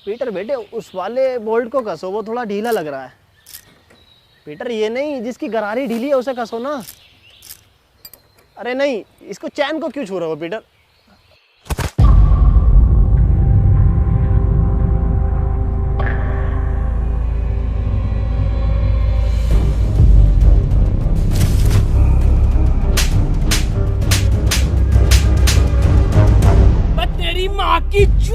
Peter बेटे उस वाले बोल्ट को कसो, वो थोड़ा ढीला लग रहा है। पीटर ये नहीं, जिसकी गरारी ढीली है उसे कसो ना। अरे नहीं, इसको चैन को क्यों छू रहे हो पीटर? तेरी माँ की चू।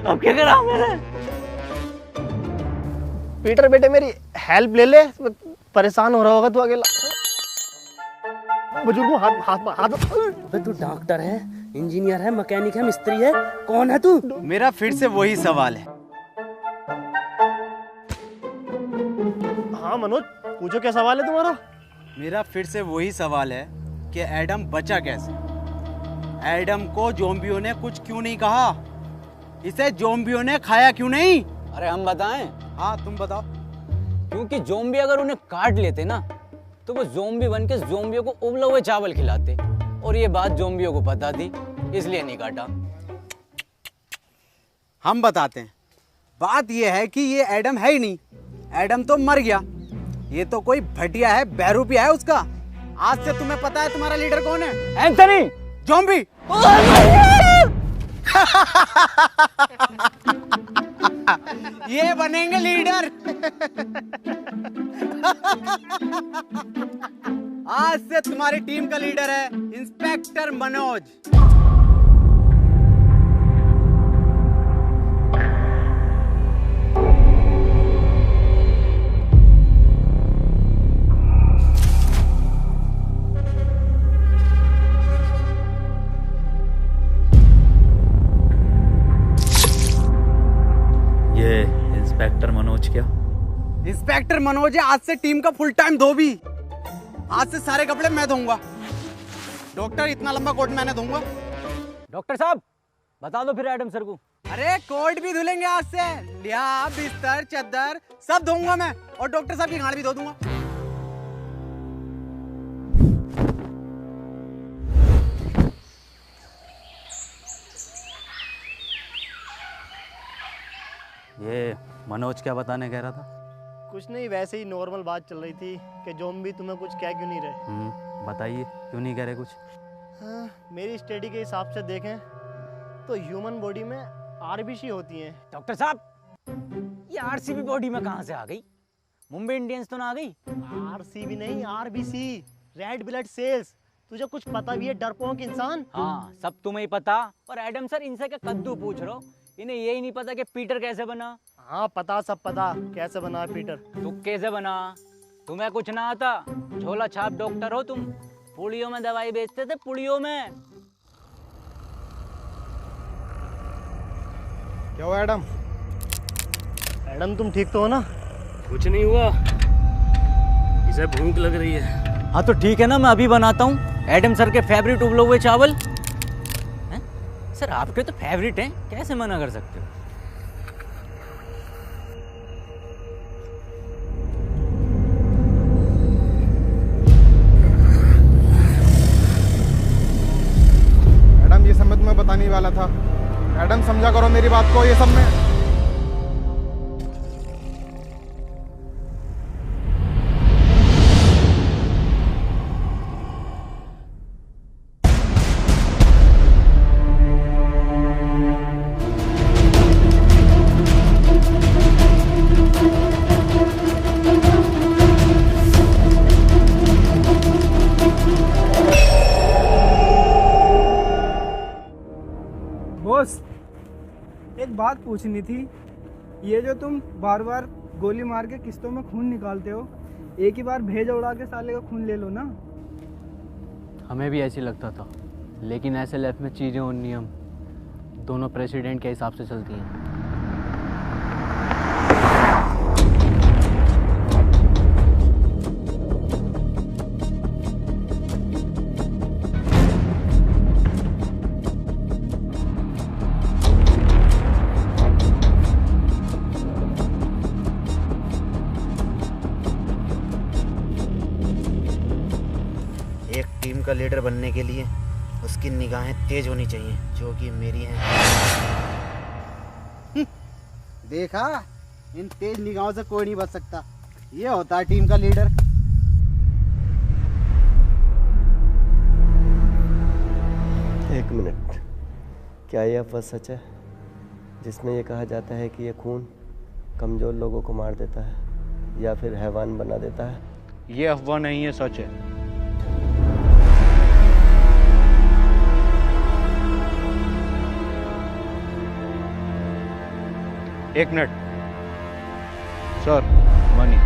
अब क्या करा मैंने? पीटर बेटे मेरी हेल्प ले ले, परेशान हो रहा होगा तू अकेला। बुजुर्ग हाथ हाथ हाथ। तू डॉक्टर है, इंजीनियर है, मैकेनिक है, मिस्त्री है, कौन है तू? मेरा फिर से वही सवाल है। हाँ मनोज, पूछो क्या सवाल है तुम्हारा? मेरा फिर से वही सवाल है कि एडम बचा कैसे? एडम को ज़ॉम्बियों ने कुछ क्यों नहीं कहा? इसे ज़ॉम्बियों ने खाया क्यों नहीं? अरे हम बताएं? हाँ तुम बताओ। क्योंकि ज़ॉम्बी अगर उन्हें काट लेते ना तो वो ज़ॉम्बी बन के ज़ॉम्बियों को उबले हुए चावल खिलाते, और ये बात ज़ॉम्बियों को पता थी, इसलिए नहीं काटा। हम बताते हैं। बात ये है कि ये एडम है ही नहीं, एडम तो मर गया। ये तो कोई भटिया है, बहरूपिया है उसका। आज से तुम्हें पता है तुम्हारा लीडर कौन है? एंथनी। ज़ॉम्बी। ये बनेंगे लीडर। आज से तुम्हारी टीम का लीडर है इंस्पेक्टर मनोज। ये इंस्पेक्टर मनोज क्या? इंस्पेक्टर मनोज है आज से टीम का फुल टाइम धोबी। आज से सारे कपड़े मैं धोऊंगा। डॉक्टर इतना लंबा कोट मैंने धोऊंगा। डॉक्टर साहब बता दो फिर एडम सर को। अरे कोट भी धुलेंगे आज से। लिया बिस्तर चादर सब धोऊंगा मैं, और डॉक्टर साहब की गाड़ भी धो दूंगा। ये मनोज क्या बताने कह रहा था? कुछ नहीं, वैसे ही नॉर्मल बात चल रही थी कि ज़ॉम्बी तुम्हें कुछ कह क्यों नहीं रहे। बताइए क्यों नहीं कह रहे कुछ? हाँ, मेरी स्टडी के हिसाब से देखें तो ह्यूमन बॉडी में आरबीसी होती हैं। डॉक्टर साहब ये आरसीबी बॉडी में कहाँ से आ गई? मुंबई इंडियंस तो ना आ गई? आरसीबी नहीं, आरबीसी, रेड ब्लड सेल्स। तुझे कुछ पता भी है डरपोक इंसान? हाँ सब तुम्हें ही पता, और एडम सर इनसे क्या कद्दू पूछ रहे हो? इन्हें यही नहीं पता कि पीटर कैसे बना? हाँ पता, सब पता कैसे बना है पीटर। तू कैसे बना? तुम्हें कुछ ना आता? झोला छाप डॉक्टर हो तुम। पुड़ियों में दवाई बेचते थे, पुड़ियों में। क्या हुआ एडम? एडम तुम ठीक तो हो ना? कुछ नहीं हुआ, इसे भूख लग रही है। हाँ तो ठीक है ना, मैं अभी बनाता हूँ एडम सर के फेवरेट उबले हुए चावल। हैं? सर आपके तो फेवरेट हैं, कैसे मना कर सकते हो? एडम ये सब मैं तुम्हें बताने ही वाला था। एडम समझा करो मेरी बात को, ये सब में बॉस एक बात पूछनी थी। ये जो तुम बार बार गोली मार के किस्तों में खून निकालते हो, एक ही बार भेजा उड़ा के साले का खून ले लो ना। हमें भी ऐसे लगता था, लेकिन ऐसे लाइफ में चीज़ें और नियम दोनों प्रेसिडेंट के हिसाब से चलती हैं। एक टीम का लीडर बनने के लिए उसकी निगाहें तेज होनी चाहिए, जो कि मेरी हैं। देखा, इन तेज निगाहों से कोई नहीं बच सकता। ये होता है टीम का लीडर। एक मिनट, क्या यह अफवाह सच है जिसमें यह कहा जाता है कि यह खून कमज़ोर लोगों को मार देता है या फिर हैवान बना देता है? ये अफवाह नहीं है, सच है। एक मिनट सर, मनी।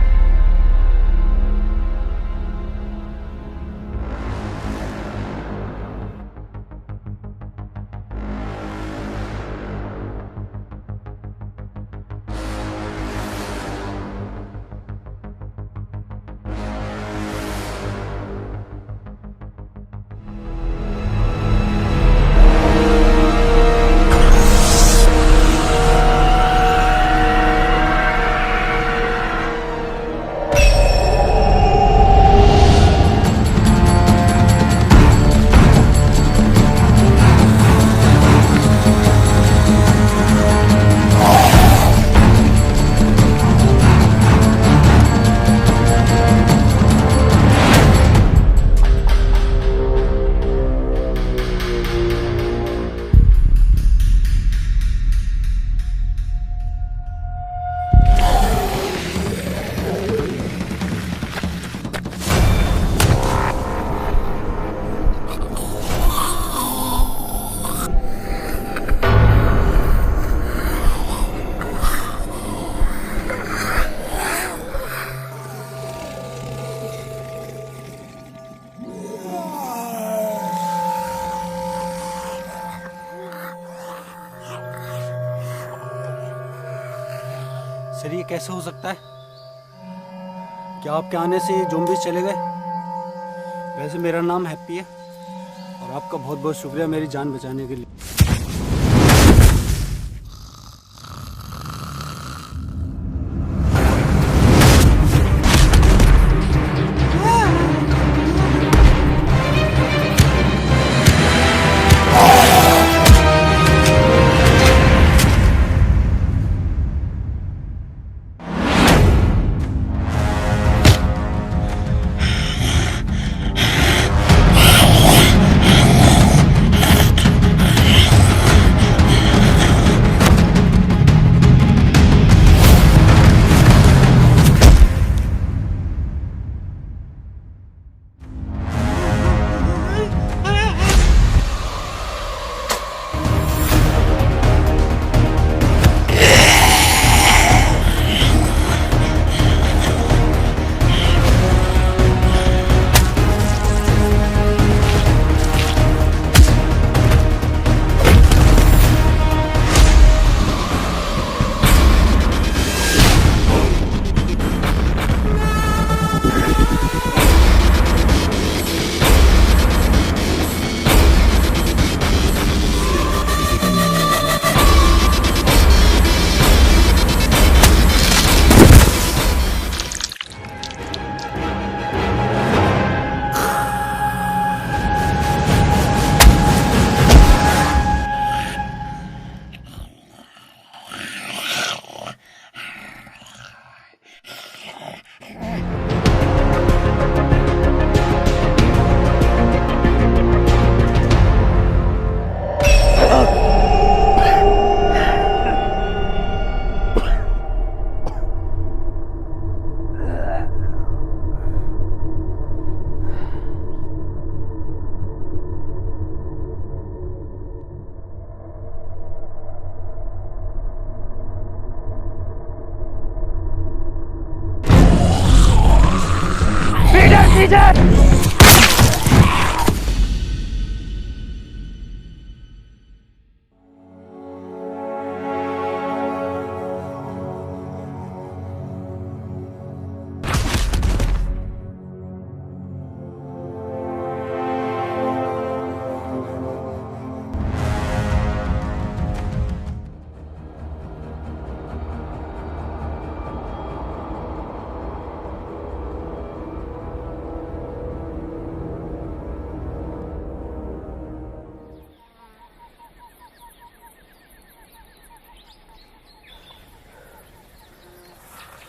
सर, ये कैसे हो सकता है? क्या आपके आने से ये ज़ॉम्बीज़ चले गए? वैसे मेरा नाम हैप्पी है और आपका बहुत बहुत शुक्रिया मेरी जान बचाने के लिए।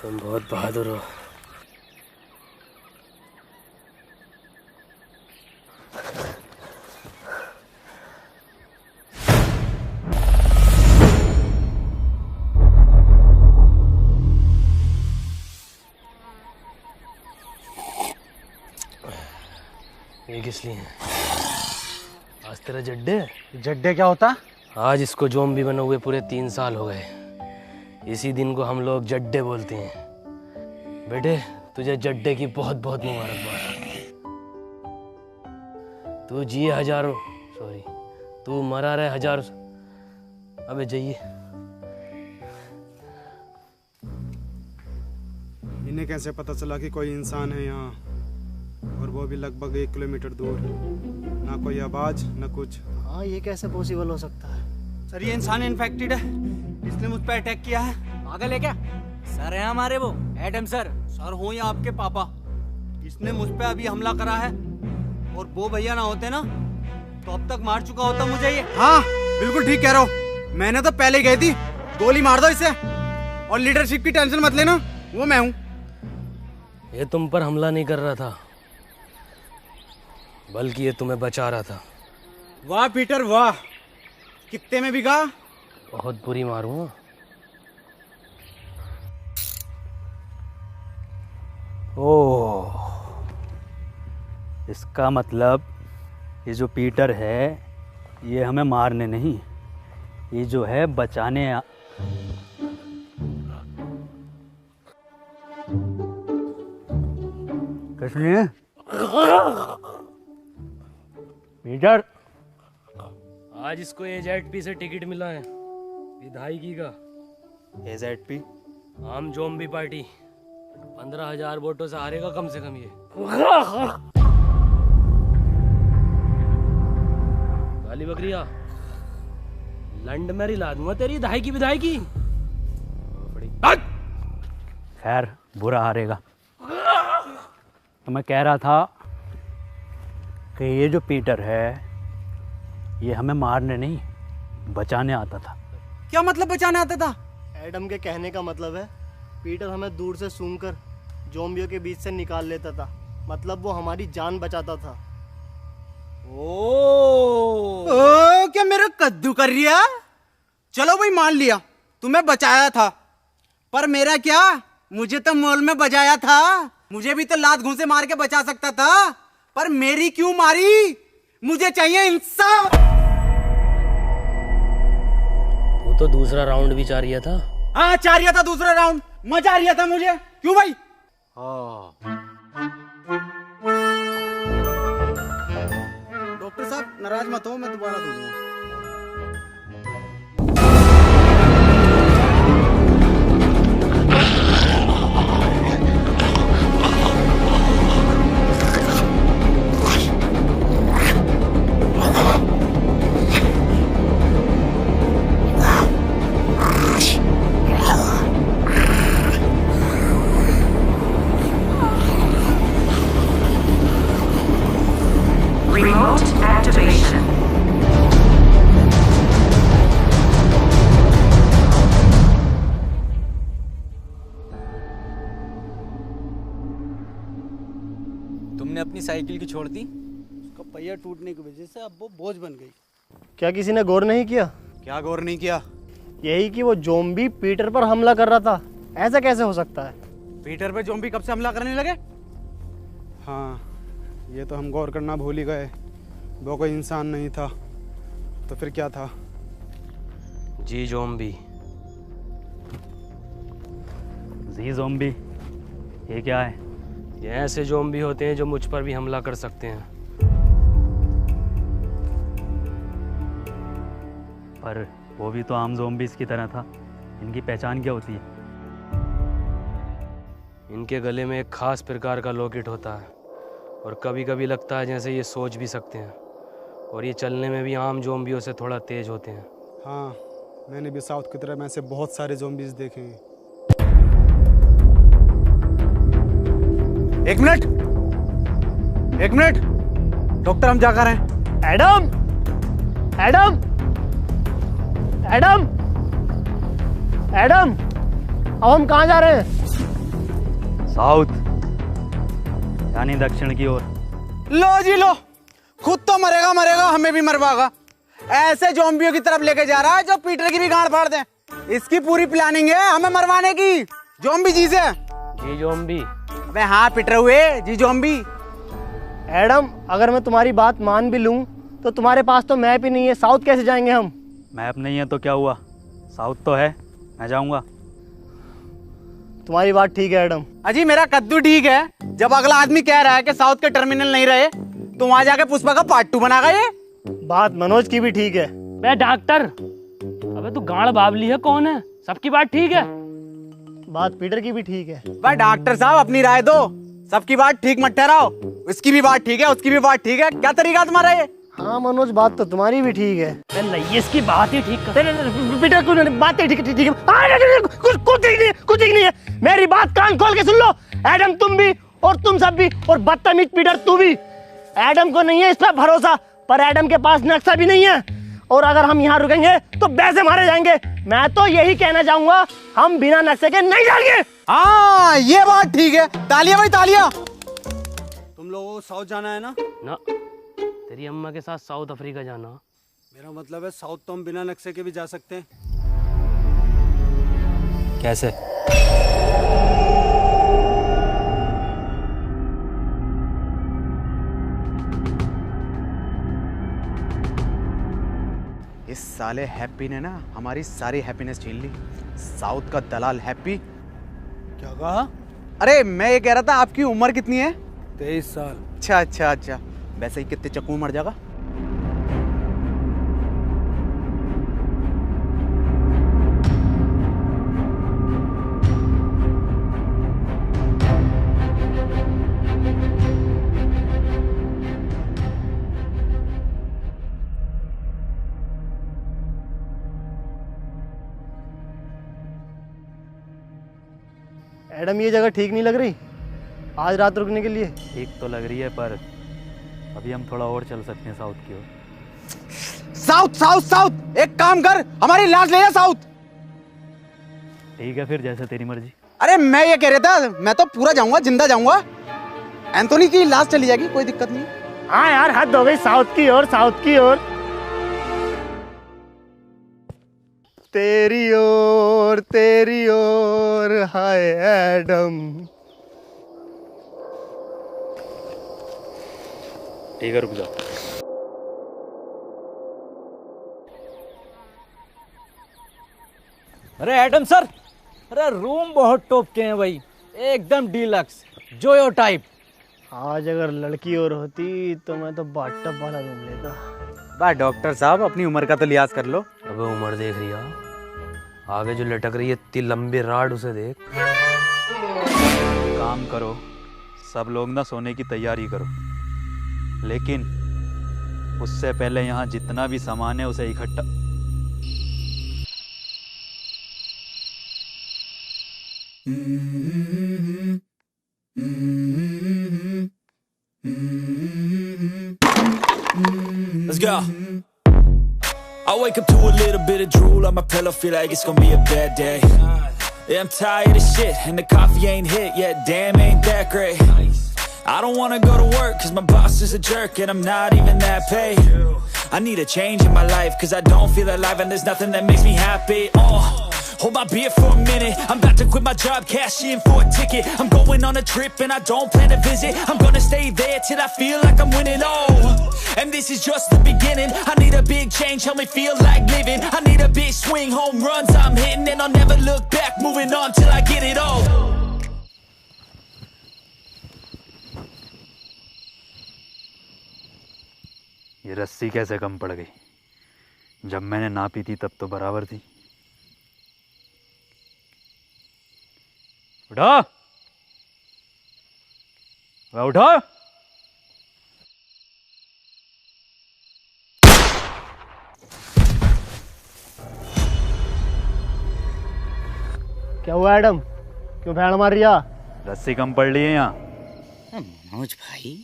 तुम बहुत बहादुर हो। ये किस लिए है? आज तेरा जड्डे? जड्डे क्या होता? आज इसको ज़ॉम्बी बने हुए पूरे 3 साल हो गए। इसी दिन को हम लोग जड्डे बोलते हैं। बेटे तुझे जड्डे की बहुत बहुत मुबारकबाद। तू जिए हजारों, सॉरी तू मरा रहे हजारों। अबे जाइए। इन्हें कैसे पता चला कि कोई इंसान है यहाँ, और वो भी लगभग 1 किलोमीटर दूर? ना कोई आवाज ना कुछ। हाँ ये कैसे पॉसिबल हो सकता है? सर ये इंसान इन्फेक्टेड है, इसने मुझ पर अटैक किया है। पागल है क्या? सर है हमारे वो एडम सर। सर हो या आपके पापा, इसने मुझ पे अभी हमला करा है, और वो भैया ना होते ना तो अब तक मार चुका होता मुझे ये। हाँ बिल्कुल ठीक कह रहे हो, मैंने तो पहले ही गई थी। गोली मार दो इसे, और लीडरशिप की टेंशन मत लेना, वो मैं हूँ। ये तुम पर हमला नहीं कर रहा था, बल्कि ये तुम्हें बचा रहा था। वाह पीटर वाह, कितने में बिका? बहुत बुरी मारूंगा। ओह, इसका मतलब ये जो पीटर है ये हमें मारने नहीं, ये जो है बचाने किसने? पीटर, आज इसको AZP से टिकट मिला है विधायकी का। AZP? आम ज़ॉम्बी पार्टी 15,000 वोटों से हारेगा कम से कम ये। काली बकरिया, लंड में रिला दूंगा तेरी विधायकी विधायकी। खैर बुरा हारेगा। तो मैं कह रहा था कि ये जो पीटर है ये हमें मारने नहीं बचाने आता था। क्या मतलब बचाने आता था? एडम के कहने का मतलब है पीटर हमें दूर से सूंघकर ज़ॉम्बियों के बीच से निकाल लेता था, मतलब वो हमारी जान बचाता था। ओ क्या मेरा कद्दू कर रिया? चलो भाई मान लिया तुम्हें बचाया था, पर मेरा क्या, मुझे तो मॉल में बजाया था। मुझे भी तो लात घूंसे मार के बचा सकता था, पर मेरी क्यों मारी? मुझे चाहिए इंसाफ। तू तो दूसरा राउंड भी चाह रहा था। हाँ चाह रहा था दूसरा राउंड, मजा आ रहा था मुझे। क्यों भाई? डॉक्टर साहब नाराज मत हो, मैं दोबारा दे दूंगा। Remote activation. तुमने अपनी साइकिल की छोड़ दी? उसका पहिया टूटने की वजह से अब वो बोझ बन गई। क्या किसी ने गौर नहीं किया? क्या गौर नहीं किया? यही कि वो ज़ॉम्बी पीटर पर हमला कर रहा था। ऐसा कैसे हो सकता है? पीटर पे ज़ॉम्बी कब से हमला करने लगे? हाँ ये तो हम गौर करना भूल ही गए, वो कोई इंसान नहीं था तो फिर क्या था? जी ज़ॉम्बी। जी ज़ॉम्बी ये क्या है? ये ऐसे ज़ॉम्बी होते हैं जो मुझ पर भी हमला कर सकते हैं। पर वो भी तो आम ज़ॉम्बीज़ की तरह था, इनकी पहचान क्या होती है? इनके गले में एक खास प्रकार का लॉकेट होता है, और कभी कभी लगता है जैसे ये सोच भी सकते हैं, और ये चलने में भी आम ज़ॉम्बियों से थोड़ा तेज होते हैं। हाँ मैंने भी साउथ की तरफ में से बहुत सारे ज़ॉम्बीज़ देखे हैं। एक मिनट, डॉक्टर हम जा कर रहे हैं। एडम, एडम, एडम, एडम, अब हम कहाँ जा रहे हैं? साउथ यानी दक्षिण की ओर। लो जी लो, खुद तो मरेगा मरेगा, हमें भी मरवाएगा। ऐसे ज़ॉम्बियों की तरफ लेके जा रहा है जो पीटर की भी गांड फाड़ दे। इसकी पूरी प्लानिंग है हमें मरवाने की। ज़ॉम्बी जी से। जी ज़ॉम्बी। अबे हाँ पीटर हुए जी ज़ॉम्बी। एडम, अगर मैं तुम्हारी बात मान भी लूं तो तुम्हारे पास तो मैप ही नहीं है, साउथ कैसे जाएंगे हम? मैप नहीं है तो क्या हुआ, साउथ तो है, मैं जाऊंगा। तुम्हारी बात ठीक है एडम। अजी मेरा कद्दू ठीक है। जब अगला आदमी कह रहा है कि साउथ के टर्मिनल नहीं रहे तो वहां जाके पुष्पा का पार्ट 2 बनागा ये। बात मनोज की भी ठीक है। बे डॉक्टर, अबे तू गाड़ बाबली है कौन है? सबकी बात ठीक है। बात पीटर की भी ठीक है। भाई डॉक्टर साहब अपनी राय दो, सबकी बात ठीक मत ठहराओ। उसकी भी बात ठीक है, उसकी भी बात ठीक है, क्या तरीका तुम्हारा ये? हाँ मनोज, बात तो तुम्हारी भी ठीक है। नहीं, इसकी बात ही ठीक कर। पीटर कुछ बात ठीक है, ठीक है। कुछ ठीक नहीं है। मेरी बात कान खोल के सुन लो। एडम तुम भी और तुम सब भी, और बदतमीज पीटर तू भी। एडम को नहीं है इस पर भरोसा, पर एडम के पास नक्शा भी नहीं है, और अगर हम यहाँ रुकेंगे तो वैसे मारे जाएंगे। मैं तो यही कहना चाहूंगा, हम बिना नक्शे के नहीं जाएंगे। हाँ ये बात ठीक है। तालियां भाई तालियां। तुम लोगों को साउथ जाना है ना? ना, तेरी अम्मा के साथ साउथ अफ्रीका जाना। मेरा मतलब है साउथ तो हम बिना नक्शे के भी जा सकते हैं। कैसे? इस साले हैप्पी ने ना हमारी सारी हैप्पीनेस छीन ली। साउथ का दलाल हैप्पी। क्या कहा? अरे मैं ये कह रहा था आपकी उम्र कितनी है? 23 साल। अच्छा अच्छा अच्छा, वैसे ही कितने चक्कू मर जाएगा? एडम, ये जगह ठीक नहीं लग रही आज रात रुकने के लिए। ठीक तो लग रही है, पर अभी हम थोड़ा और चल सकते हैं साउथ की ओर। साउथ साउथ साउथ, एक काम कर, हमारी लाश ले जा साउथ। ठीक है फिर, जैसे तेरी मर्जी। अरे मैं ये कह रहा था, मैं तो पूरा जाऊंगा, जिंदा जाऊंगा। एंथोनी की लाश चली जाएगी, कोई दिक्कत नहीं। हाँ यार, हद हो गई। साउथ की ओर, साउथ की ओर, तेरी ओर हाय एडम। ठीक है, रुक जाओ। अरे एडम सर, अरे रूम बहुत टॉप के हैं भाई, एकदम डीलक्स जोयो टाइप। आज अगर लड़की और होती तो मैं तो बाथटब वाला रूम लेता। बा डॉक्टर साहब, अपनी उम्र का तो लिहाज कर लो। अबे उम्र देख रही है, आगे जो लटक रही है इतनी लंबी राड, उसे देख। काम करो, सब लोग ना सोने की तैयारी करो, लेकिन उससे पहले यहाँ जितना भी सामान है उसे इकट्ठा। Let's go. I wake up to a little bit of drool on my pillow, feel like it's gonna be a bad day. Yeah, I'm tired of shit, and the coffee ain't hit yet, damn ain't that great. I don't wanna go to work, cause my boss is a jerk, and I'm not even that paid. I need a change in my life, cause I don't feel alive, and there's nothing that makes me happy. Hold my beer for a minute, I'm about to quit my job, cash in for a ticket. I'm going on a trip and I don't plan to visit. I'm gonna stay there till I feel like I'm winning, and this is just the beginning. I need a big change, help me feel like living. I need a big swing, home runs I'm hitting, and I'll never look back, moving on till I get it all. ये रस्सी कैसे कम पड़ गई? जब मैंने नापी थी तब तो बराबर थी। उठो, उठो। क्या हुआ एडम, क्यों भैड़ मार रिया? रस्सी कम पड़ रही है यहाँ। मनोज भाई,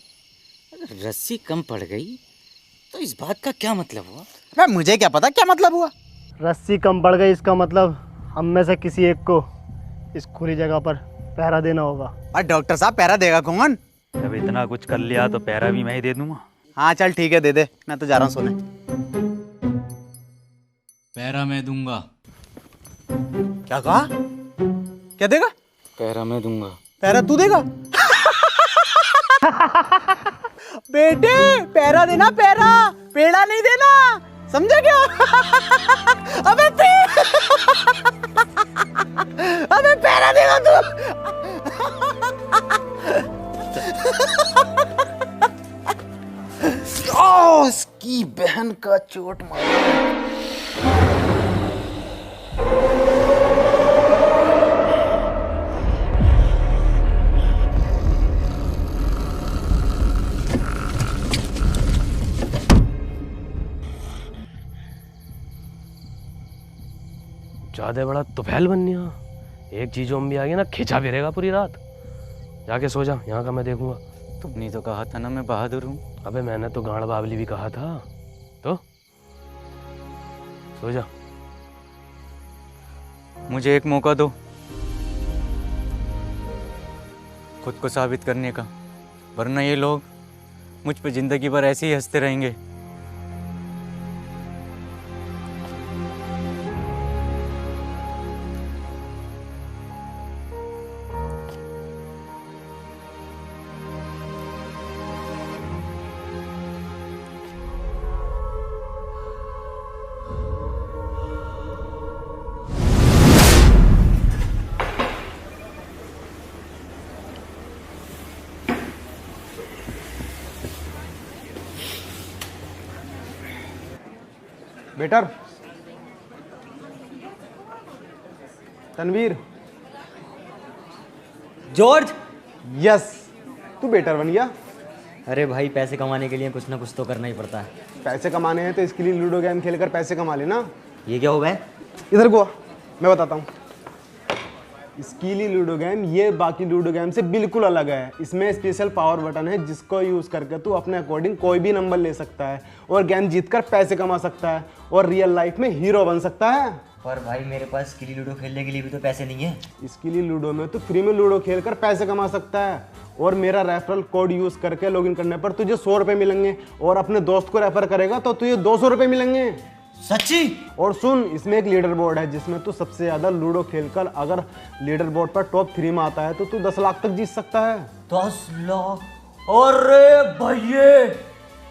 अगर रस्सी कम पड़ गई तो इस बात का क्या मतलब हुआ? मैं मुझे क्या पता क्या मतलब हुआ। रस्सी कम पड़ गई, इसका मतलब हम में से किसी एक को इस खुली जगह पर पहरा देना होगा। और डॉक्टर साहब पैरा देगा कौन? जब इतना कुछ कर लिया तो पैरा भी मैं ही दे दूंगा। हाँ चल ठीक है, दे दे, मैं तो जा रहा हूँ सोने। पैरा मैं दूंगा। क्या कहा? क्या देगा? पैरा मैं दूंगा। पैरा तू देगा? बेटे पैरा देना, पैरा, पेड़ा नहीं देना, समझा क्या? अबे अबे पैरा देगा तू। ओ इसकी बहन का चोट मारा। ज्यादा बड़ा तुफैल बननिया। एक चीज जोम्बी आ गई ना, खिंचा फिरेगा पूरी रात। जाके सो जा, यहाँ का मैं देखूंगा। तुमने तो कहा था ना मैं बहादुर हूँ। अबे मैंने तो गांड बावली भी कहा था। तो सो जा। मुझे एक मौका दो खुद को साबित करने का, वरना ये लोग मुझ पे जिंदगी भर ऐसे ही हंसते रहेंगे। Better, Tanveer, George. यस, तू बेटर बन गया। अरे भाई पैसे कमाने के लिए कुछ ना कुछ तो करना ही पड़ता है। पैसे कमाने हैं तो इसके लिए लूडो गेम खेलकर पैसे कमा लेना। ये क्या होगा? इधर को आ, मैं बताता हूँ। स्कीली लूडो गेम ये बाकी लूडो गेम से बिल्कुल अलग है। इसमें स्पेशल पावर बटन है जिसको यूज़ करके तू अपने अकॉर्डिंग कोई भी नंबर ले सकता है और गेम जीतकर पैसे कमा सकता है और रियल लाइफ में हीरो बन सकता है। पर भाई मेरे पास स्कीली लूडो खेलने के लिए भी तो पैसे नहीं है। स्कीली लूडो में तो फ्री में लूडो खेलकर पैसे कमा सकता है और मेरा रेफरल कोड यूज़ करके लॉगिन करने पर तुझे 100 रुपये मिलेंगे और अपने दोस्त को रेफर करेगा तो तुझे 200 रुपये मिलेंगे। सच्ची? और सुन, इसमें एक लीडर बोर्ड है जिसमें तू सबसे ज्यादा लूडो खेलकर अगर लीडर बोर्ड पर टॉप 3 में आता है तो तू 10 लाख तक जीत सकता है। 10 लाख? अरे भैये,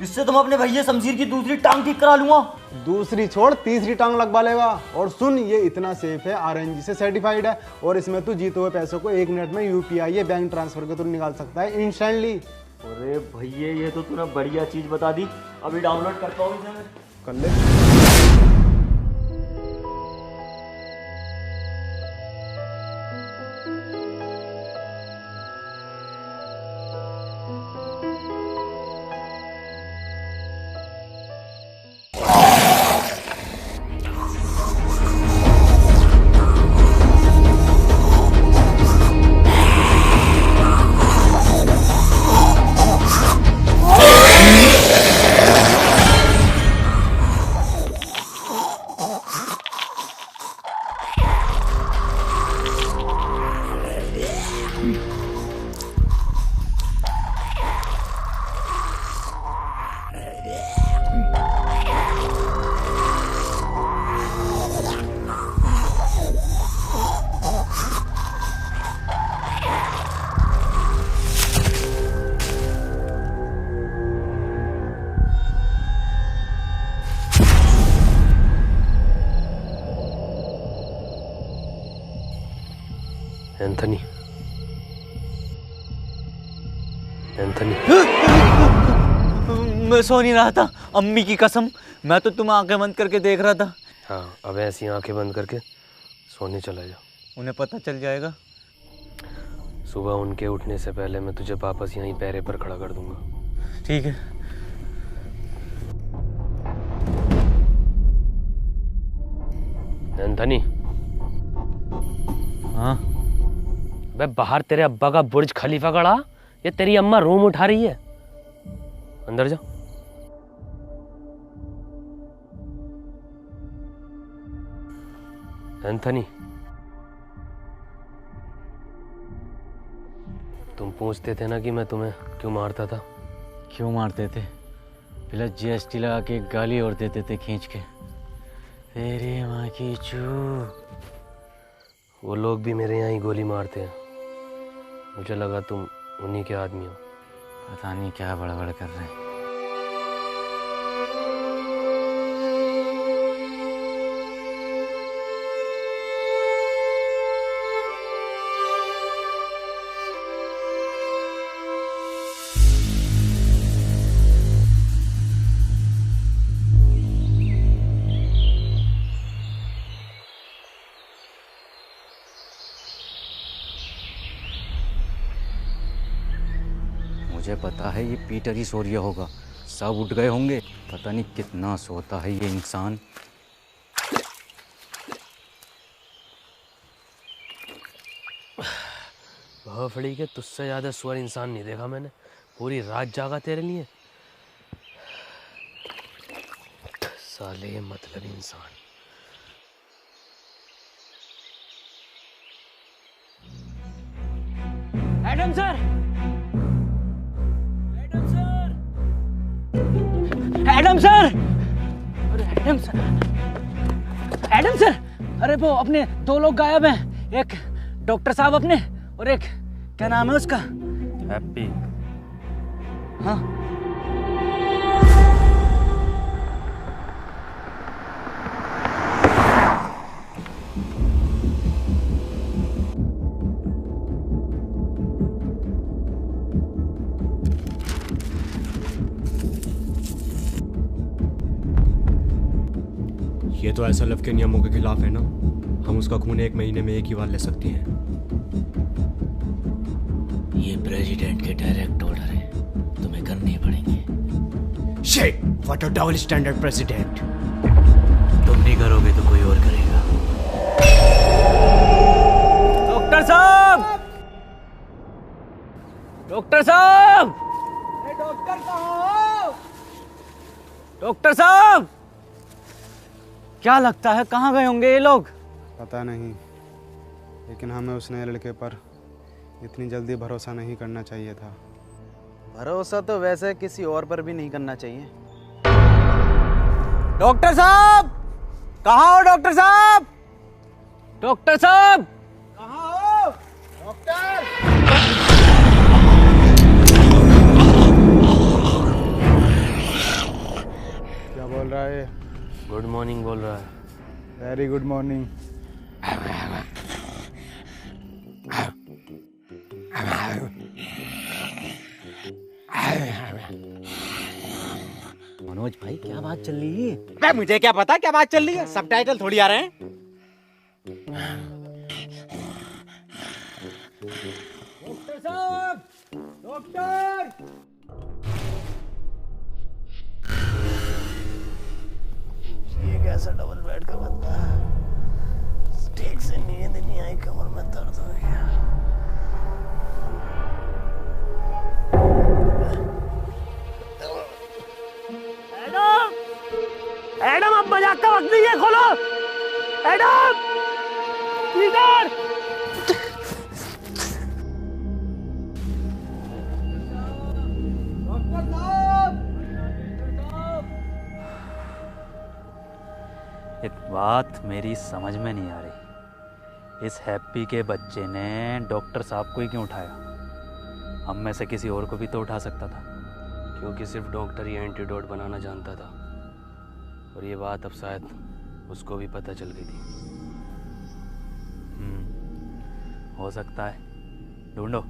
इससे तुम अपने भैया शमशीर की दूसरी टांग ठीक करा लूंगा। दूसरी छोड़, तीसरी टांग लगवा लेगा। और सुन, ये इतना सेफ है, RNG से सर्टिफाइड है और इसमें तू जीते हुए पैसों को 1 मिनट में UPI या बैंक ट्रांसफर के थ्रू निकाल सकता है इंस्टेंटली। अरे भैया ये तो तूने बढ़िया चीज बता दी। अभी डाउनलोड करता हूँ इसे मैं। कर ले। एंथनी, एंथनी, मैं सो नहीं रहा था, अम्मी की कसम। मैं तो तुम्हें आंखें बंद करके देख रहा था। हाँ, अब ऐसी आंखें बंद करके सोने चला जा। उन्हें पता चल जाएगा। सुबह उनके उठने से पहले मैं तुझे वापस यहीं पैरे पर खड़ा कर दूंगा। ठीक है। एंथनी। हाँ? बे बाहर तेरे अब्बा का बुर्ज खलीफा खड़ा, ये तेरी अम्मा रूम उठा रही है। अंदर जा। एंथनी, तुम पूछते थे ना कि मैं तुम्हें क्यों मारता था। क्यों मारते थे? प्लस जीएसटी लगा के गाली और देते थे खींच के, तेरी माँ की चू। वो लोग भी मेरे यहाँ ही गोली मारते हैं। मुझे लगा तुम उन्हीं के आदमी हो। पता नहीं क्या बड़बड़ कर रहे हैं। मुझे पता है ये पीटर ही सो रिया होगा, सब उठ गए होंगे। पता नहीं कितना सोता है ये इंसान। भोफड़ी के तुझसे ज़्यादा सुअर इंसान नहीं देखा मैंने। पूरी रात जागा तेरे लिए। साले मतलब इंसान। Adam sir! Adam sir! अरे एडम सर! Adam sir! अरे वो अपने दो लोग गायब हैं। एक डॉक्टर साहब अपने, और एक क्या नाम है उसका? हैप्पी। हाँ। ये तो SLF के नियमों के खिलाफ है ना। हम उसका खून 1 महीने में एक ही बार ले सकते हैं। ये प्रेसिडेंट के डायरेक्ट ऑर्डर है, तुम्हें करने ही पड़ेंगे। Shit, what a double standard president. तुम नहीं करोगे तो कोई और करेगा। डॉक्टर साहब! डॉक्टर साहब! डॉक्टर कहाँ हो? डॉक्टर साहब! क्या लगता है कहाँ गए होंगे ये लोग? पता नहीं, लेकिन हमें उस नए लड़के पर इतनी जल्दी भरोसा नहीं करना चाहिए था। भरोसा तो वैसे किसी और पर भी नहीं करना चाहिए। डॉक्टर साहब! कहाँ हो डॉक्टर साहब? डॉक्टर साहब! कहाँ हो? डॉक्टर! क्या बोल रहा है? गुड मॉर्निंग बोल रहा है। Very good morning. मनोज भाई क्या बात चल रही है? बे मुझे क्या पता क्या बात चल रही है, सबटाइटल थोड़ी आ रहे हैं। डॉक्टर साहब! डॉक्टर! ये कैसा डबल बेड का बंदा है? ठीक से नींद नहीं आई, कमर में दर्द हो गया। एडम! एडम अब मजाक का वक्त नहीं है, खोलो! एडम! पीटर! डॉक्टर साहब! एक बात मेरी समझ में नहीं आ रही, इस हैप्पी के बच्चे ने डॉक्टर साहब को ही क्यों उठाया? हम में से किसी और को भी तो उठा सकता था। क्योंकि सिर्फ डॉक्टर ही एंटीडोट बनाना जानता था, और ये बात अब शायद उसको भी पता चल गई थी। हो सकता है, ढूंढो।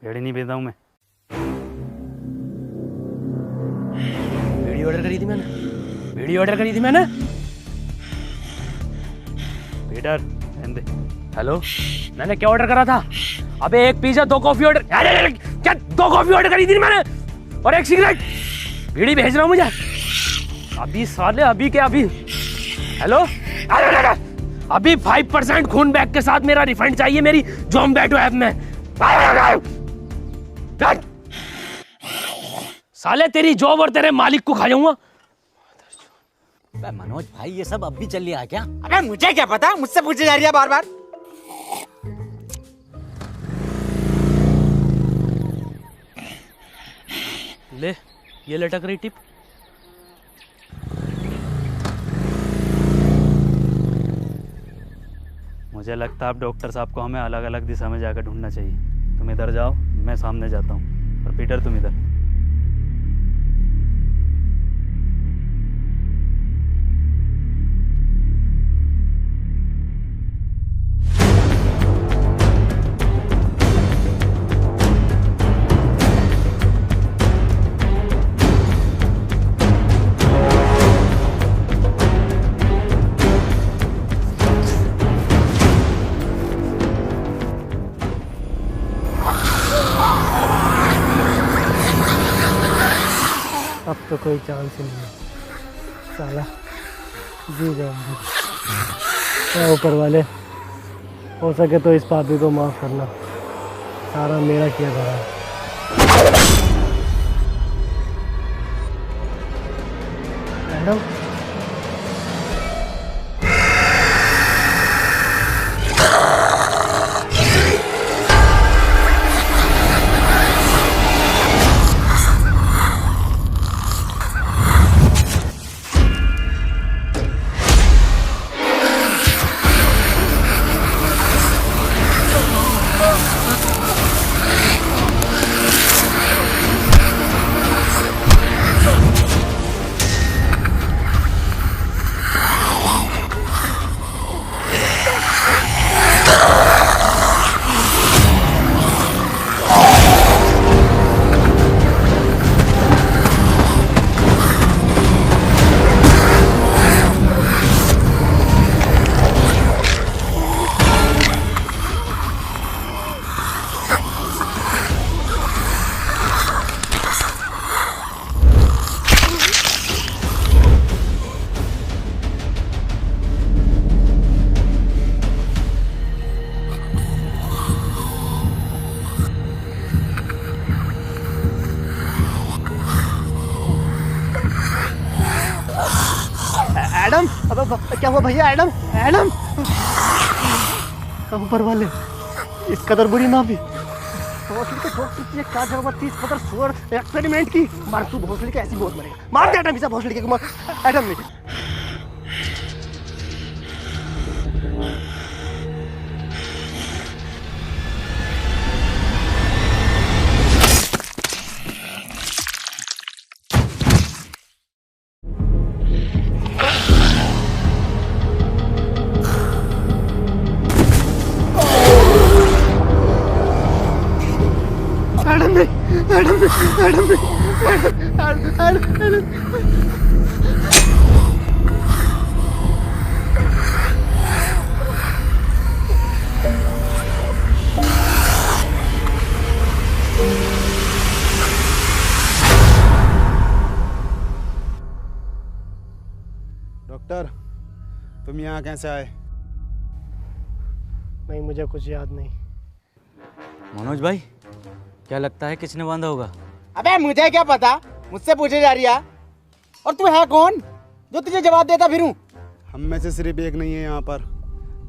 भेड़ नहीं भेजता हूँ मैं। ऑर्डर करी थी मैंने, बीड़ी ऑर्डर करी थी मैंने। पीटर दे। हेलो, मैंने क्या ऑर्डर करा था? अबे एक पिज्जा, 2 कॉफी ऑर्डर। अरे क्या 2 कॉफी ऑर्डर करी थी मैंने और 1 सिगरेट। बीड़ी भेज रहा हूँ मुझे अभी साले, अभी क्या अभी। हेलो, अरे अभी 5% खून बैग के साथ मेरा रिफंड चाहिए मेरी ज़ोमैटो ऐप में। साले तेरी जॉब और तेरे मालिक को खा जाऊंगा। अबे मनोज भाई, ये सब अब भी चल रहा है क्या? अबे मुझे क्या पता, मुझसे पूछे जा रही है बार बार। ले, ये लटक रही टिप। मुझे लगता है अब डॉक्टर साहब को हमें अलग अलग दिशा में जाकर ढूंढना चाहिए। तुम इधर जाओ, मैं सामने जाता हूँ, और पीटर तुम इधर। अब तो कोई चांस ही नहीं है, साला जी जाऊंगा। क्या ऊपर वाले, हो सके तो इस पापी को माफ़ करना, सारा मेरा किया धरा है। मैडम, एडम, अब क्या हुआ भैया? एडम, एडम, ऊपर वाले इस कदर बुरी माफी। भोसड़ी के ठोक की क्या जरूरत थी? इस कदर सुअर एक्सपेरिमेंट की। मार तू भोसड़ी के, ऐसी बहुत मरेगा। मार दे एडम, इसे भोसड़ी के मार। एडम ने डॉक्टर, तुम यहाँ कैसे आए? नहीं, मुझे कुछ याद नहीं। मनोज भाई, क्या लगता है किसने बांधा होगा? अबे मुझे क्या पता, मुझसे पूछे जा रही है। और तू है कौन जो तुझे जवाब देता फिरूं? हम में से सिर्फ एक नहीं है यहाँ पर।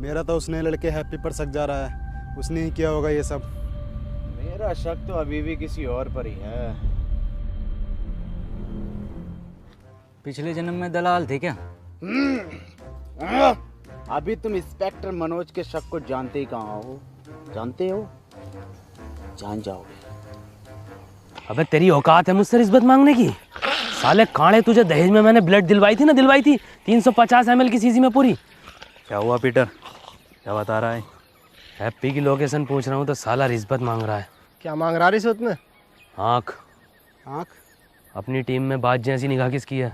मेरा तो उसने लड़के हैप्पी पर शक जा रहा है, उसने ही किया होगा ये सब। मेरा शक तो अभी भी किसी और पर ही है। पिछले जन्म में दलाल थे क्या? अभी तुम इंस्पेक्टर मनोज के शक को जानते ही कहाँ हो? जानते हो, जान जाओगे। अबे तेरी औकात है मुझसे रिश्वत मांगने की? साले कांडे, तुझे दहेज में मैंने ब्लड दिलवाई थी 350 ml की शीशी में पूरी। क्या हुआ पीटर, क्या बता रहा है? हैप्पी की लोकेशन पूछ रहा हूँ तो साला रिश्वत मांग रहा है। क्या मांग रहा रिश्वत में? आँख। आँख? अपनी टीम में बात जैसी निगाह किसकी है?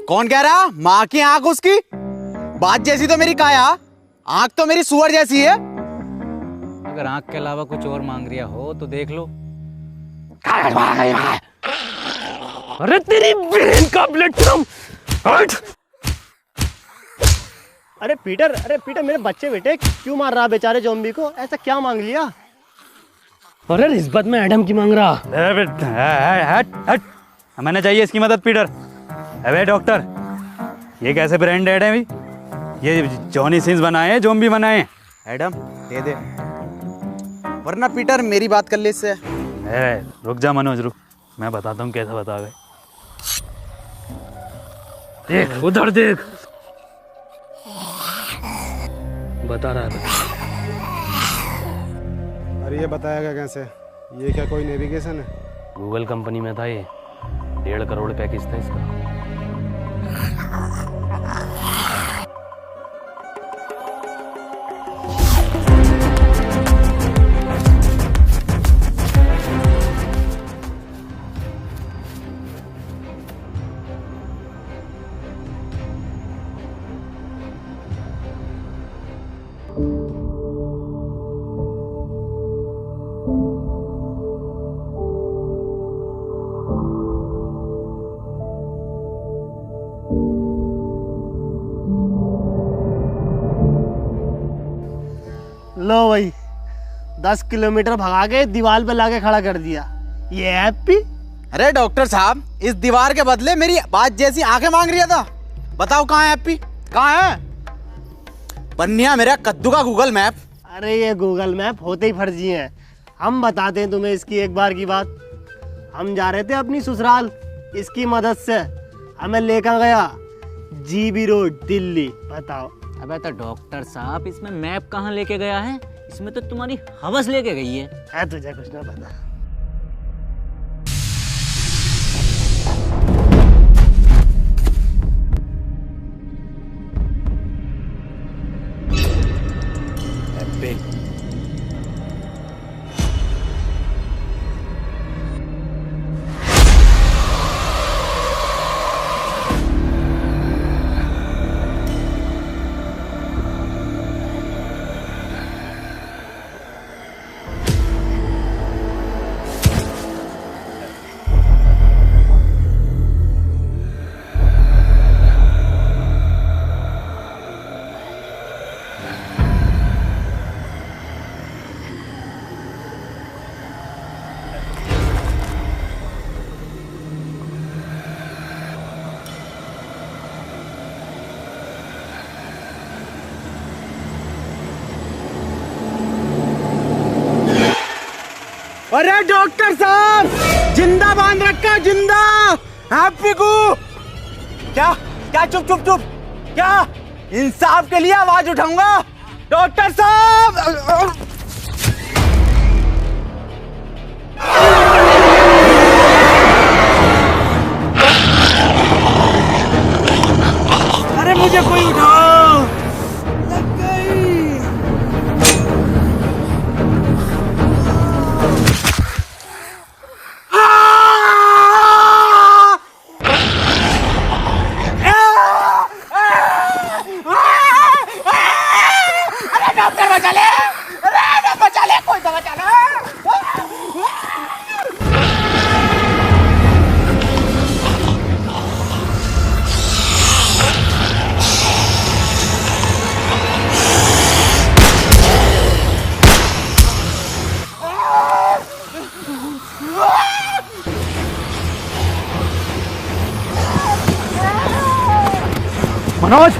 कौन कह रहा? माँ की आंख उसकी, बात जैसी तो मेरी काया, आंख तो मेरी सुअर जैसी है। अगर आंख के अलावा कुछ और मांग रिया हो तो देख लो। अरे तेरी बहन का प्लेटफॉर्म हट! अरे पीटर मेरे बच्चे बेटे क्यों मार रहा बेचारे ज़ॉम्बी को? ऐसा क्या मांग लिया? अरे रिश्वत में एडम की मांग रहा। हट। हमें चाहिए इसकी मदद पीटर। अबे डॉक्टर, ये कैसे ब्रांड एड है भाई? ये जॉनी सिंस बनाए हैं, ज़ॉम्बी बनाए? एडम दे दे, वरना पीटर मेरी बात कर ले इससे। रुक जा मनोज, रुक, मैं बताता हूँ कैसे बता गए। देख उधर देख, बता रहा था। अरे ये बताएगा कैसे? ये क्या कोई नेविगेशन है? गूगल कंपनी में था ये, 1.5 करोड़ पैकेज था इसका। लो भाई, 10 किलोमीटर भगा के दीवार पे लाके खड़ा कर दिया। ये हैप्पी? अरे डॉक्टर साहब, इस दीवार के बदले मेरी बात जैसी आंखें मांग रहा था। बताओ कहाँ है हैप्पी, कहाँ है? बन्निया मेरा कद्दू का गूगल मैप। अरे ये गूगल मैप होते ही फर्जी हैं। हम बताते हैं तुम्हें इसकी एक बार की बात। हम जा रहे थे अपनी ससुराल, इसकी मदद से हमें लेकर गया जीबी रोड दिल्ली। बताओ। अबे तो डॉक्टर साहब, इसमें मैप कहाँ लेके गया है? इसमें तो तुम्हारी हवस लेके गई है। तुझे कुछ ना पता। अरे डॉक्टर साहब, जिंदा बांध रखा, जिंदा हैप्पी को। क्या क्या? चुप चुप चुप। क्या? इंसाफ के लिए आवाज उठाऊंगा डॉक्टर साहब। अरे मुझे कोई उठाओ। लग गई। बचा ले, कोई दवा चला। मनोज,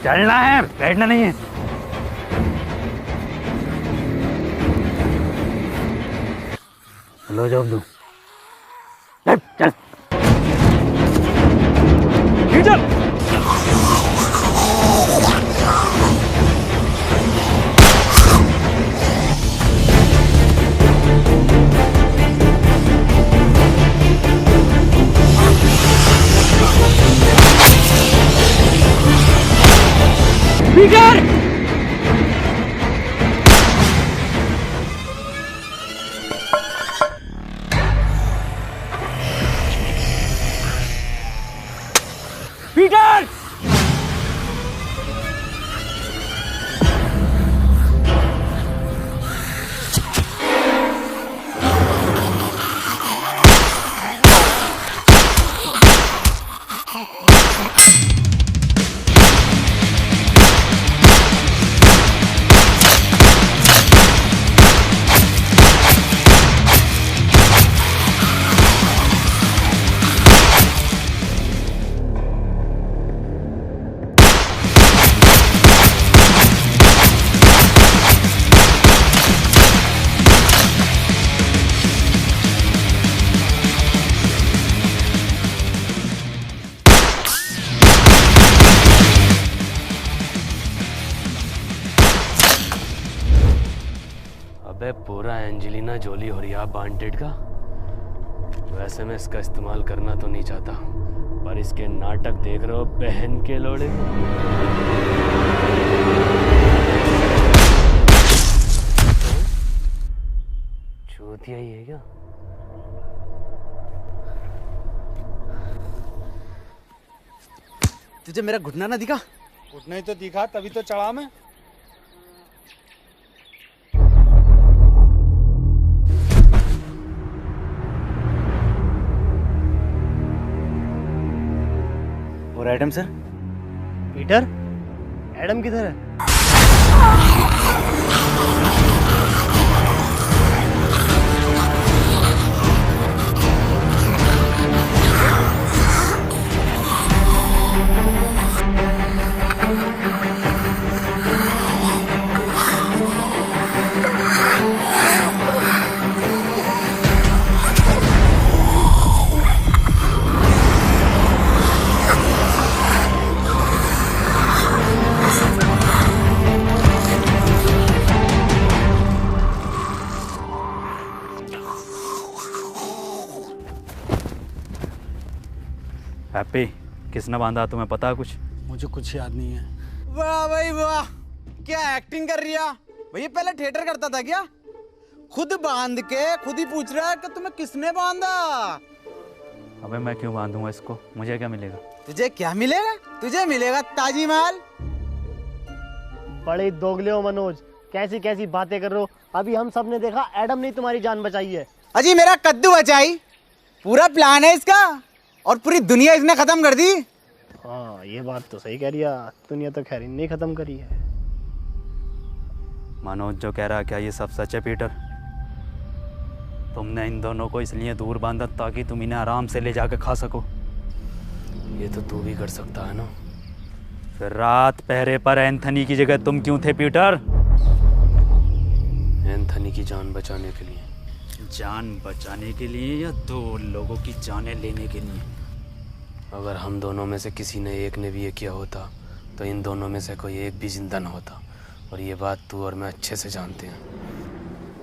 चलना है, बैठना नहीं है। लो जॉब दो। चल चल। पीटर! पीटर! अबे पूरा एंजेलिना जोली हो रही है वांटेड का। वैसे मैं इसका इस्तेमाल करना तो नहीं चाहता, पर इसके नाटक देख रहे हो बहन के लोड़े। चूतिया ही है क्या? तुझे मेरा घुटना ना दिखा? घुटना ही तो दिखा, तभी तो चढ़ा मैं। और एडम सर? पीटर, एडम किधर है? हैप्पी, किसने बांधा तुम्हें पता है कुछ? मुझे कुछ याद नहीं है। वाह भाई वाह, क्या एक्टिंग कर रही है भैया। पहले थिएटर करता था क्या? खुद बांध के खुद ही पूछ रहा है कि तुम्हें किसने बांधा। अबे मैं क्यों बांधूंगा इसको, मुझे क्या मिलेगा? तुझे क्या मिलेगा? तुझे मिलेगा ताजमहल। बड़े दोगले हो मनोज, कैसी कैसी बातें कर रहे हो। अभी हम सब ने देखा एडम ने तुम्हारी जान बचाई है। अजी मेरा कद्दू बचाई, पूरा प्लान है इसका, और पूरी दुनिया इसने खत्म कर दी। हाँ ये बात तो सही कह रही है, दुनिया तो खैर नहीं खत्म करी है। मनोज जो कह रहा है क्या ये सब सच है पीटर? तुमने इन दोनों को इसलिए दूर बांधा ताकि तुम इन्हें आराम से ले जाकर खा सको। ये तो तू भी कर सकता है ना। फिर रात पहरे पर एंथनी की जगह तुम क्यों थे पीटर? एंथनी की जान बचाने के लिए। जान बचाने के लिए या दो लोगों की जानें लेने के लिए? अगर हम दोनों में से किसी ने एक ने भी ये किया होता तो इन दोनों में से कोई एक भी जिंदा न होता, और ये बात तू और मैं अच्छे से जानते हैं।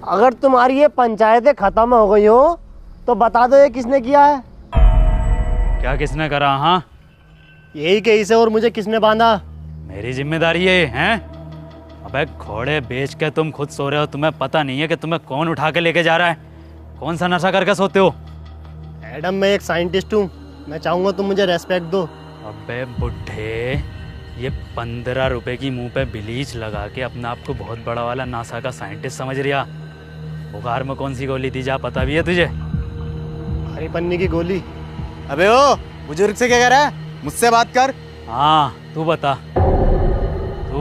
अगर तुम्हारी ये पंचायतें खत्म हो गई हो तो बता दो ये किसने किया है? क्या किसने करा? हाँ यही के इसे, और मुझे किसने बांधा? मेरी जिम्मेदारी है हैं? अबे घोड़े बेच के तुम खुद सो रहे हो, तुम्हें पता नहीं है कि तुम्हें कौन उठा के लेके जा रहा है? कौन सा नशा करके सोते हो? एडम मैं एक साइंटिस्ट हूँ, मैं चाहूँगा तुम मुझे रेस्पेक्ट दो। अबे बुढ़े, ये 15 रुपए की मुंह पे ब्लीच लगा के अपने आप को बहुत बड़ा वाला नासा का साइंटिस्ट समझ रिया। बुखार में कौन सी गोली दी जा पता भी है तुझे? हरी पन्नी की गोली। अबे ओ बुजुर्ग से क्या कह रहा है? मुझसे बात कर। हाँ तू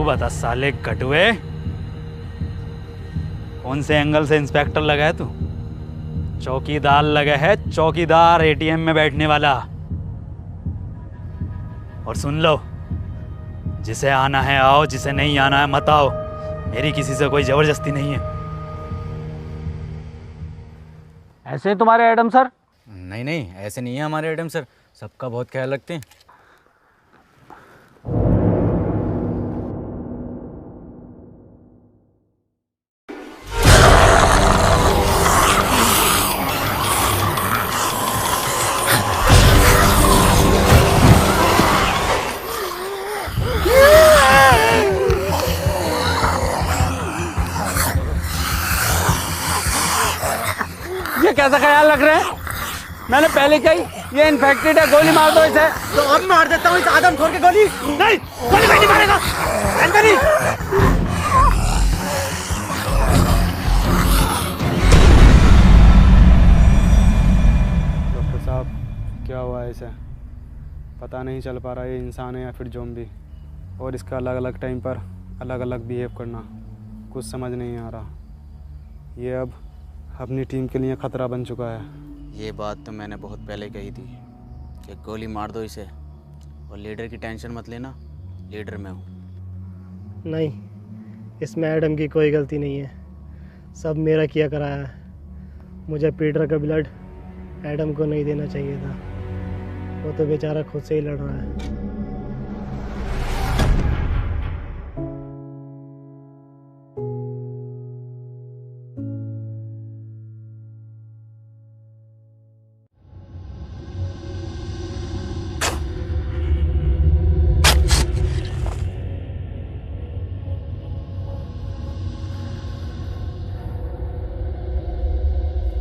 बता साले गटुए, कौन से एंगल से इंस्पेक्टर लगा है तू? चौकीदार लगा है, चौकीदार एटीएम में बैठने वाला। और सुन लो, जिसे आना है आओ, जिसे नहीं आना है मत आओ। मेरी किसी से कोई जबरदस्ती नहीं है। ऐसे तुम्हारे एडम सर? नहीं नहीं, ऐसे नहीं है हमारे एडम सर, सबका बहुत ख्याल रखते हैं। कैसा ख्याल रख रहे हैं? मैंने पहले कही ये इन्फेक्टेड है, गोली मार दो इसे। तो अब मार देता हूँ इस आदमखोर की गोली। नहीं, गोली नहीं मारेगा। एंथनी, डॉक्टर साहब क्या हुआ है इसे? पता नहीं चल पा रहा ये इंसान है या फिर ज़ॉम्बी, और इसका अलग अलग टाइम पर अलग अलग बिहेव करना कुछ समझ नहीं आ रहा। ये अब अपनी टीम के लिए ख़तरा बन चुका है। ये बात तो मैंने बहुत पहले कही थी कि गोली मार दो इसे, और लीडर की टेंशन मत लेना, लीडर मैं हूँ। नहीं, इसमें एडम की कोई गलती नहीं है, सब मेरा किया कराया है। मुझे पीटर का ब्लड एडम को नहीं देना चाहिए था, वो तो बेचारा खुद से ही लड़ रहा है।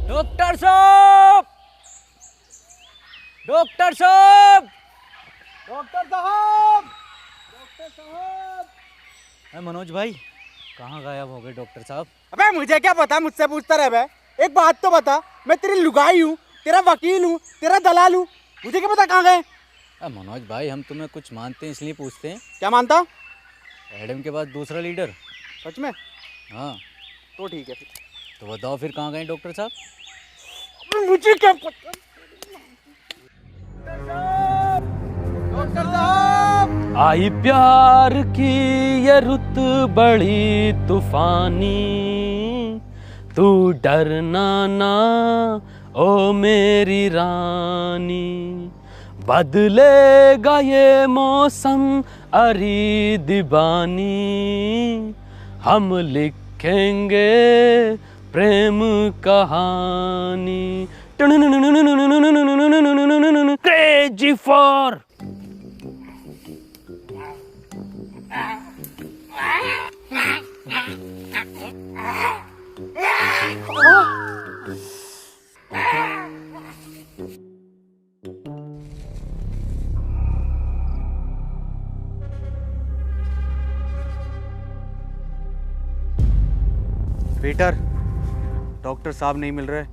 डॉक्टर साहब, डॉक्टर साहब, डॉक्टर साहब, डॉक्टर साहब। मनोज भाई कहाँ गायब हो गए डॉक्टर साहब? अबे मुझे क्या पता, मुझसे पूछता रहे बे। एक बात तो बता, मैं तेरी लुगाई हूँ, तेरा वकील हूँ, तेरा दलाल हूँ, मुझे क्या पता कहाँ गए? मनोज भाई हम तुम्हें कुछ मानते हैं इसलिए पूछते हैं। क्या मानता? एडम के बाद दूसरा लीडर। सच में? हाँ तो ठीक है फिर। तो बताओ फिर कहाँ गए डॉक्टर साहब? मुझे क्या पता। डॉक्टर साहब, आई प्यार की ये रुत बड़ी तूफानी, तू डरना ना ओ मेरी रानी, बदलेगा ये मौसम अरी दीवानी, हम लिखेंगे प्रेम कहानी। क्रेजी फॉर पीटर, डॉक्टर साहब नहीं मिल रहे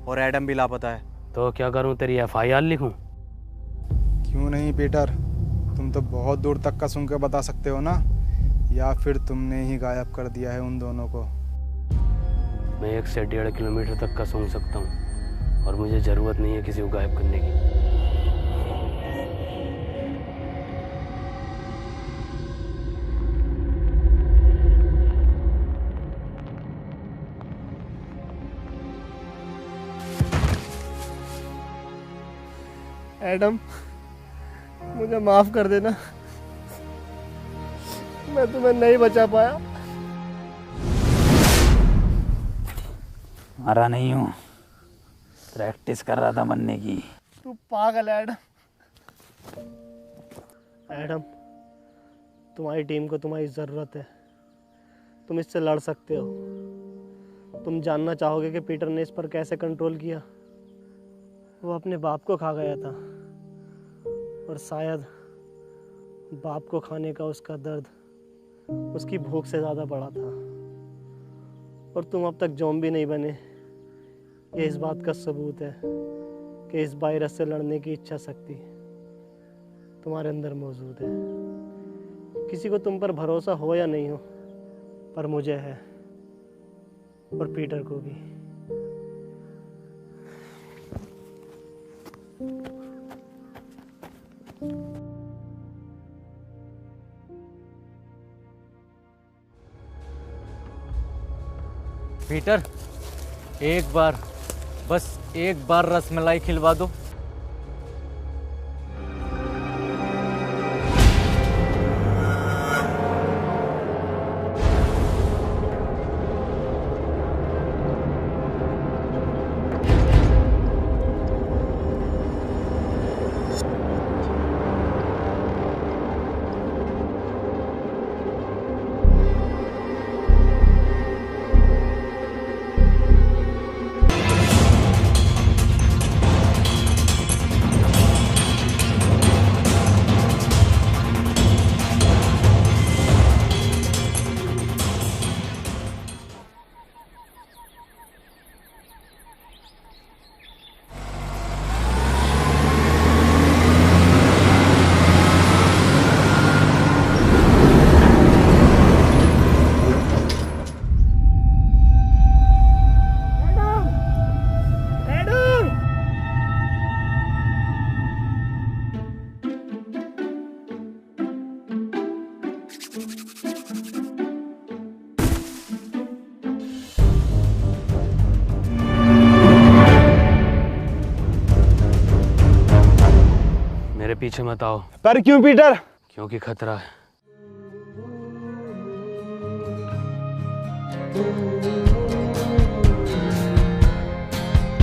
और एडम भी लापता है। तो क्या करूं, तेरी एफआईआर लिखूं? क्यों नहीं पीटर, तुम तो बहुत दूर तक का सुन के बता सकते हो ना, या फिर तुमने ही गायब कर दिया है उन दोनों को? मैं 1 से 1.5 किलोमीटर तक का सूंघ सकता हूँ, और मुझे ज़रूरत नहीं है किसी को गायब करने की। एडम, मुझे माफ कर देना, मैं तुम्हें नहीं बचा पाया। मरा नहीं हूँ, प्रैक्टिस कर रहा था मरने की। तू पागल है एडम। एडम, तुम्हारी टीम को तुम्हारी ज़रूरत है, तुम इससे लड़ सकते हो। तुम जानना चाहोगे कि पीटर ने इस पर कैसे कंट्रोल किया? वो अपने बाप को खा गया था, और शायद बाप को खाने का उसका दर्द उसकी भूख से ज़्यादा बड़ा था। और तुम अब तक ज़ॉम्बी नहीं बने, ये इस बात का सबूत है कि इस वायरस से लड़ने की इच्छा शक्ति तुम्हारे अंदर मौजूद है। किसी को तुम पर भरोसा हो या नहीं हो, पर मुझे है, और पीटर को भी। पीटर, एक बार, बस एक बार रसमलाई खिलवा दो। पीछे मत आओ। पर क्यों पीटर? क्योंकि खतरा है।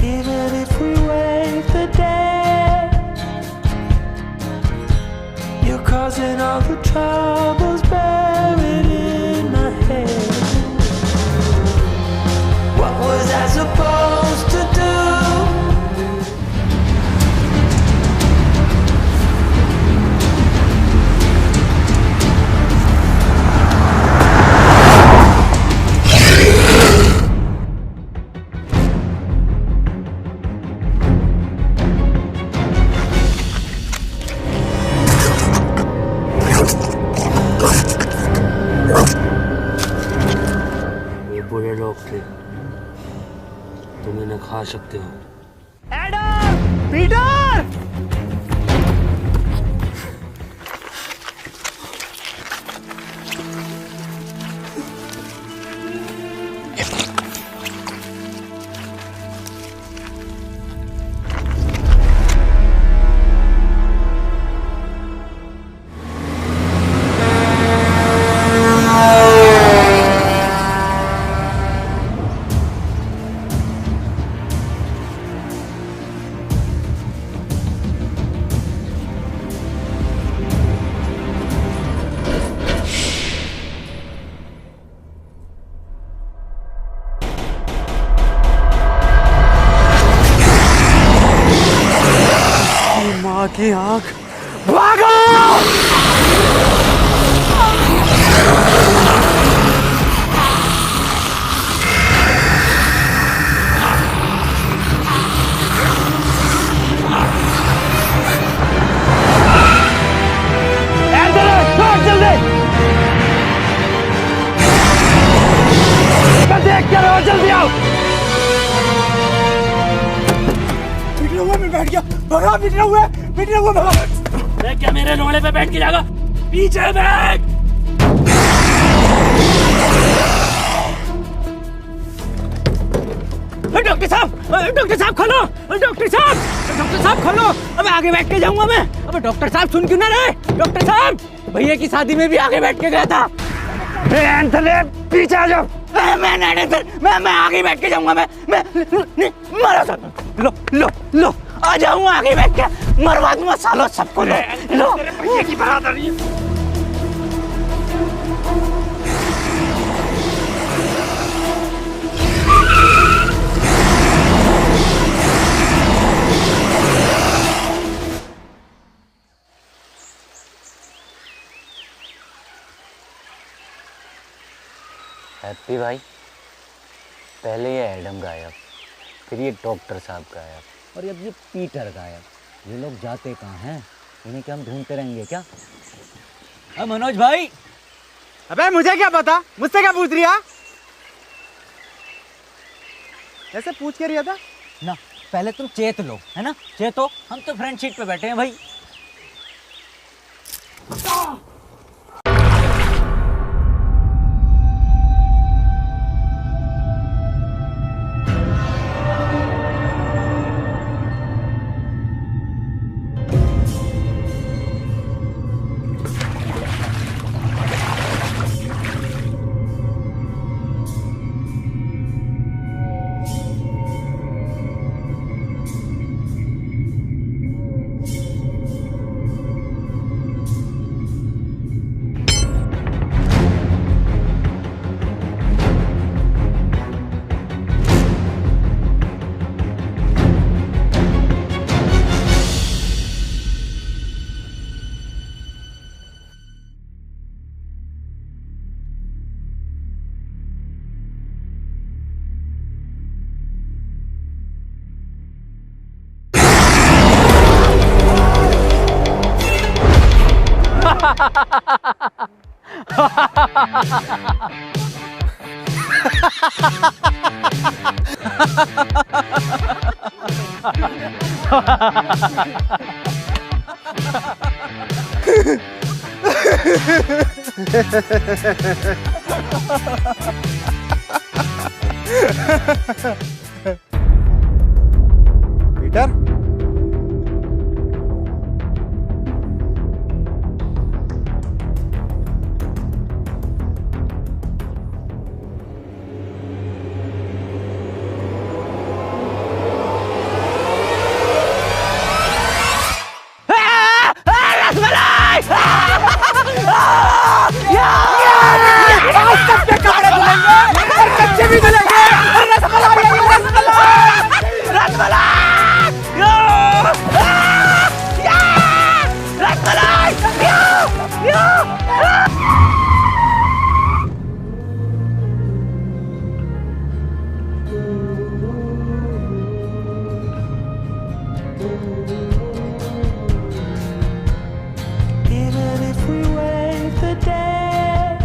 Even if we wait the day, you're causing all the troubles buried in my head. What was I supposed to do? बुरे लोग थे, तुम इन्हें खा सकते हो। एडम! पीटर! माँ की आँख। भागो! देख क्या रहो, जल्दी आओ। पिटने हुए मैं बैठ गया, भगा पिटने हुए भगा। देख क्या मेरे लोड़े पे बैठ के जाएगा, पीछे बैठ। डॉक्टर साहब खोलो, डॉक्टर साहब खोलो। अबे आगे बैठ के जाऊंगा मैं। अबे डॉक्टर साहब सुन क्यों ना रहे? डॉक्टर साहब, भैया की शादी में भी आगे बैठ के गया था। पीछे आ जाओ। मैं आगे बैठ के जाऊंगा। मैं मरा था। लो आ जाऊंगा आगे बैठ के, मरवा दूंगा सालों सबको। लो भैया की बरादरी। हैप्पी भाई, पहले ये एडम गायब, फिर ये डॉक्टर साहब गायब, और अब ये पीटर गायब। ये लोग जाते कहाँ हैं? इन्हें क्या हम ढूंढते रहेंगे क्या? मनोज भाई। अबे मुझे क्या पता, मुझसे क्या पूछ रिया? ऐसे पूछ के रिया था ना। पहले तुम चेत लो, है ना? चेतो, हम तो फ्रंट सीट पे बैठे हैं भाई। Peter, Even if we wait the day,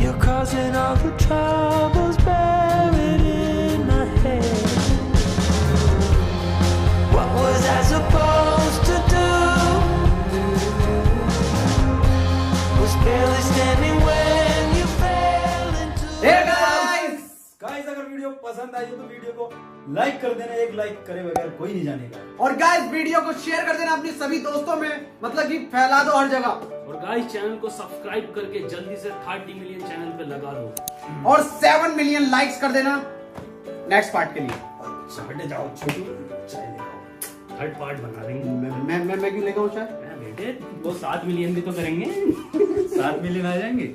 you're causing all the troubles buried in my head. What was I supposed to do? Was barely standing when you fell into guys अगर video पसंद आई हो तो video को like कर देना, एक like करे बगैर कोई नहीं जानेगा। और गाइस वीडियो को शेयर कर देना अपने सभी दोस्तों में, मतलब कि फैला दो हर जगह। और गाइस चैनल को सब्सक्राइब करके जल्दी से 30 मिलियन चैनल पे लगा दो और 7 मिलियन लाइक्स कर देना नेक्स्ट पार्ट के लिए। हटे जाओ छोटू, चाय लेकर थर्ड पार्ट बना देंगे। मैं क्यों लेकर आऊं चाय? बेटे वो 7 मिलियन भी तो करेंगे। 7 मिलियन आ जाएंगे।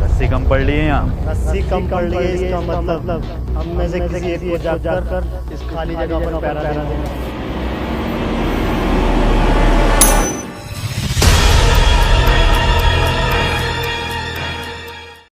रस्सी कम पड़ रही है यहाँ। रस्सी कम पड़ रही है इसका मतलब हम में से किसी एक को जाकर इस खाली जगह पर पैरा देना।